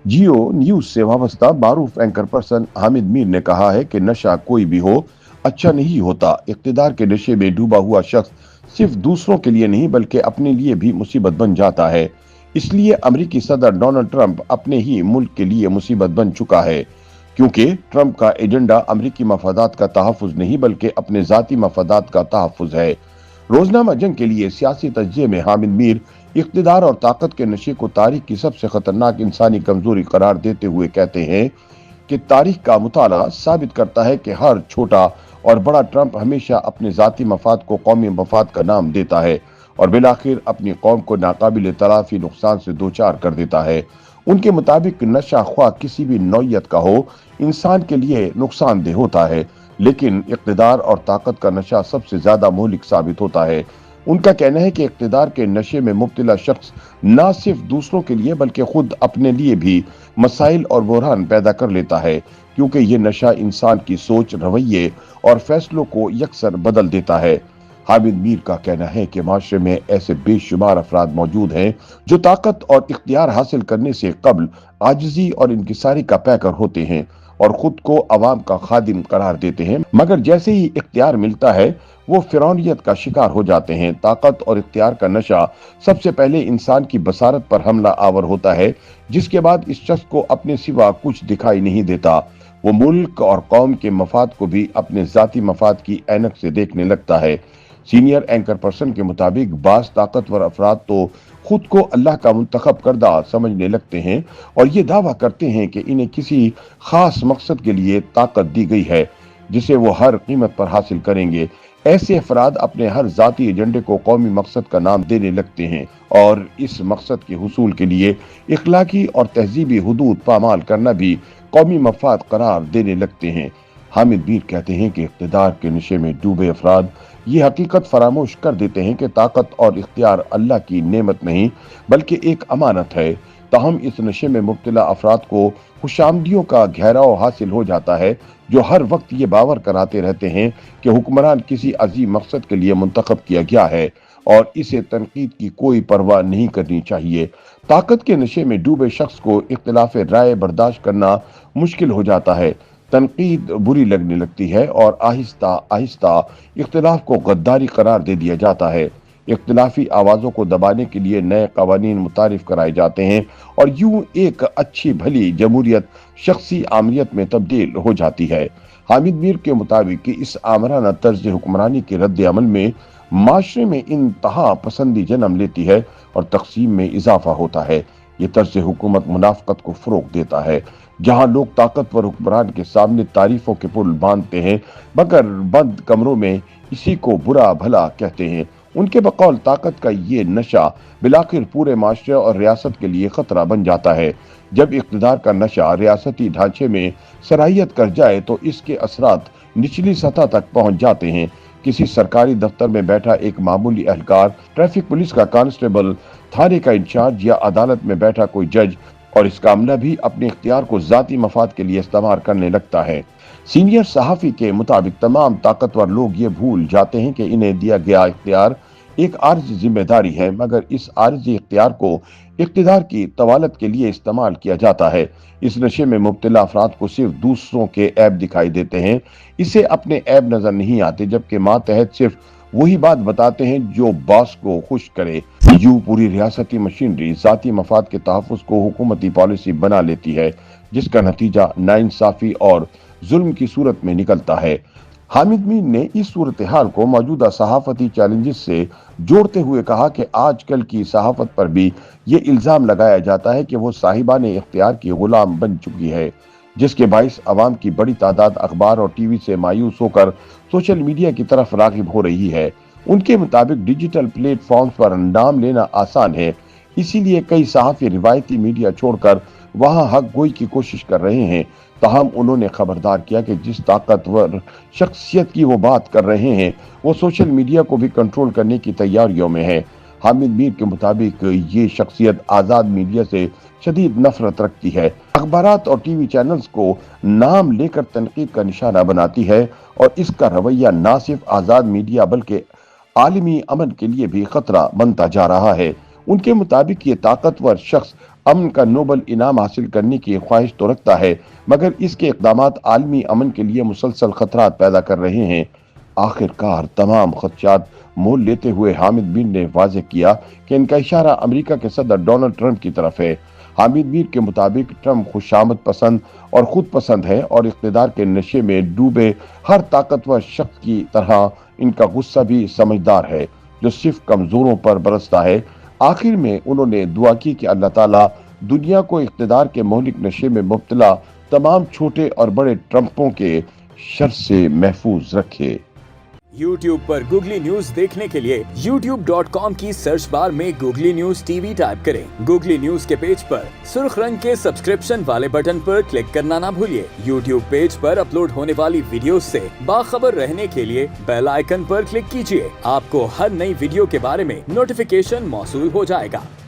जियो news से वाबस्ता मारूफ anchor person Hamid Mir ने कहा है कि नशा कोई भी हो अच्छा नहीं होता। इक्तिदार के नशे में डूबा हुआ शख्स सिर्फ दूसरों के लिए नहीं बल्कि अपने लिए भी मुसीबत बन जाता है। इसलिए अमेरिकी सदर डोनाल्ड ट्रंप अपने ही मुल्क के लिए मुसीबत बन चुका है, क्योंकि ट्रंप का एजेंडा अमेरिकी मफादात का तहफ़्फ़ुज़ नहीं बल्कि अपने ज़ाती मफादात का तहफ़्फ़ुज़ है। रोजनामा जंग के लिए सियासी तज्ज़िये में हामिद मीर इक़्तिदार और ताकत के नशे को तारीख की सबसे खतरनाक इंसानी कमजोरी करार देते हुए कहते हैं कि तारीख का मुताला साबित करता है कि हर छोटा और बड़ा ट्रंप हमेशा अपने ज़ाती मफाद को कौमी मफाद का नाम देता है और बिलाखिर अपनी कौम को नाकाबिल तलाफी नुकसान से दो चार कर देता है। उनके मुताबिक नशा ख्वाह किसी भी नौइयत का हो इंसान के लिए नुकसानदेह होता है, लेकिन इक़्तिदार और ताकत का नशा सबसे ज्यादा मोहलिक साबित होता है। उनका कहना है कि इक़्तिदार के नशे में मुब्तला शख्स न सिर्फ दूसरों के लिए बल्कि खुद अपने लिए भी मसाइल और बुरहान पैदा कर लेता है, क्योंकि ये नशा इंसान की सोच, रवैये और फैसलों को यकसर बदल देता है। हामिद मीर का कहना है कि माशरे में ऐसे बेशुमार अफराद मौजूद हैं जो ताकत और इख्तियार हासिल करने से कबल आजिजी और इंकिसारी का पैकर होते हैं और खुद को अवाम का खादिम करार देते हैं, मगर जैसे ही इख्तियार मिलता है वो फिरौनियत का शिकार हो जाते हैं। ताकत और इख्तियार का नशा सबसे पहले इंसान की बसारत पर हमला आवर होता है, जिसके बाद इस शख्स को अपने सिवा कुछ दिखाई नहीं देता। वो मुल्क और कौम के मफाद को भी अपने जाती मफाद की ऐनक से देखने लगता है। सीनियर एंकर पर्सन के मुताबिक बास ताकतवर अफराद तो खुद को अल्लाह का मुंतखब करदा समझने लगते हैं और ये दावा करते हैं कि इन्हें किसी खास मकसद के लिए ताकत दी गई है जिसे वो हर कीमत पर हासिल करेंगे। ऐसे अफराद अपने हर जाती एजेंडे को कौमी मकसद का नाम देने लगते हैं और इस मकसद के हुसूल के लिए इखलाकी और तहजीबी हुदूद पामाल करना भी कौमी मफाद करार देने लगते हैं। हामिद मीर कहते हैं कि इक़्तिदार के नशे में डूबे अफराद ये हकीकत फरामोश कर देते हैं कि ताकत और इख्तियार अल्लाह की नेमत नहीं बल्कि एक अमानत है। ताहम इस नशे में मुब्तला अफराद को खुशामदियों का घेराव हासिल हो जाता है, जो हर वक्त ये बावर कराते रहते हैं कि हुक्मरान किसी अजीम मकसद के लिए मुंतखब किया गया है और इसे तनकीद की कोई परवाह नहीं करनी चाहिए। ताकत के नशे में डूबे शख्स को इख्तिलाफ राय बर्दाश्त करना मुश्किल हो जाता है, तनकीद बुरी लगने लगती है और आहिस्ता आहिस्ता इख्तिलाफ को गद्दारी करार दे दिया जाता है। इख्तिलाफी आवाज़ों को दबाने के लिए नए कवानीन मुतारिफ कराए जाते हैं और यूं एक अच्छी भली जमहूरियत शख्सी आमरीत में तब्दील हो जाती है। हामिद मीर के मुताबिक कि इस आमराना तर्ज हुक्मरानी के रद्द अमल में माशरे में इंतहा पसंदी जन्म लेती है और तकसीम में इजाफा होता है। ये तर्ज हुकूमत मुनाफकत को फरोग देता है, जहां लोग ताकतवर हुक्मरान के सामने तारीफों के पुल बांधते हैं मगर बंद कमरों में इसी को बुरा भला कहते हैं। उनके बकौल ताकत का ये नशा बिलाखिर पूरे माशरे और रियासत के लिए खतरा बन जाता है। जब इक़्तिदार का नशा रियासती ढांचे में सराहियत कर जाए तो इसके असरात निचली सतह तक पहुंच जाते हैं। किसी सरकारी दफ्तर में बैठा एक मामूली एहलकार, ट्रैफिक पुलिस का कांस्टेबल, थाने का इंचार्ज या अदालत में बैठा कोई जज और इसका अमला भी अपने इख्तियार को जाती मफाद के लिए इस्तेमाल करने लगता है। सीनियर सहाफ़ी के मुताबिक तमाम ताकतवर लोग ये भूल जाते हैं कि इन्हें दिया गया इख्तियार एक आर्जी जिम्मेदारी है, मगर इस आर्जी इख्तियार को इख्तिदार की तवालत के लिए इस्तेमाल किया जाता है। इस नशे में मुब्तला अफराद को सिर्फ दूसरों के ऐब दिखाई देते हैं, इसे अपने ऐब नजर नहीं आते, जबकि मातहत सिर्फ वही बात बताते हैं जो बॉस को खुश करे। यूं पूरी रियासती मशीनरी जाती मफाद के तहफ़्फ़ुज़ को हुकूमती पॉलिसी बना लेती है, जिसका नतीजा नाइंसाफी और जुल्म की सूरत में निकलता है। हामिद मीर ने इस सूरत हाल को मौजूदा सहाफती चैलेंजेस से जोड़ते हुए कहा कि आजकल की सहाफत पर भी ये इल्ज़ाम लगाया जाता है कि वो साहिबान इख्तियार की गुलाम बन चुकी है, जिसके बाइस अवाम की बड़ी तादाद अखबार और टीवी से मायूस होकर सोशल मीडिया की तरफ राग़िब हो रही है। उनके मुताबिक डिजिटल प्लेटफॉर्म्स पर नाम लेना आसान है, इसीलिए कई सहाफ़ी रिवायती मीडिया छोड़कर वहां हक गोई की कोशिश कर रहे हैं। ताहम उन्होंने खबरदार किया कि जिस ताकतवर शख्सियत की वो बात कर रहे हैं वो सोशल मीडिया को भी कंट्रोल करने की तैयारियों में है। हामिद मीर के मुताबिक ये शख्सियत आज़ाद मीडिया से शदीद नफरत रखती है, अखबारात और टीवी चैनल्स को नाम लेकर तनकीद का निशाना बनाती है और इसका रवैया न सिर्फ आज़ाद मीडिया बल्कि आलमी अमन के लिए भी खतरा बनता जा रहा है। उनके मुताबिक ये ताकतवर शख्स امن کا نوبل انعام حاصل کرنے کی خواہش تو رکھتا ہے، مگر اس کے اقدامات عالمی امن کے لیے مسلسل خطرات پیدا کر رہے ہیں۔ آخر کار تمام خدشات مول لیتے ہوئے حامد میر نے واضح کیا کہ ان کا اشارہ امریکہ کے صدر ڈونلڈ ٹرمپ کی طرف ہے۔ حامد میر کے مطابق ٹرمپ خوشامد پسند اور خود پسند ہے اور اقتدار کے نشے میں ڈوبے ہر طاقتور شخص کی طرح ان کا غصہ بھی سمجھدار ہے، جو صرف کمزوروں پر برستا ہے۔ آخر میں انہوں نے دعا کی کہ اللہ تعالیٰ دنیا کو اقتدار کے مہلک نشے میں مبتلا تمام چھوٹے اور بڑے ٹرمپوں کے شر سے محفوظ رکھے۔ YouTube پر گوگلی نیوز دیکھنے کے لیے youtube.com کی سرچ بار میں googly news T V type کریں۔ گوگلی نیوز کے پیج پر سرخ رنگ کے سبسکرپشن والے بٹن پر کلک کرنا نہ بھولیے۔ YouTube پیج پر اپلوڈ ہونے والی ویڈیوز سے باخبر رہنے کے لیے بیل آئیکن پر کلک کیجیے۔ آپ کو ہر نئی ویڈیو کے بارے میں نوٹیفیکیشن موصول ہو جائے گا۔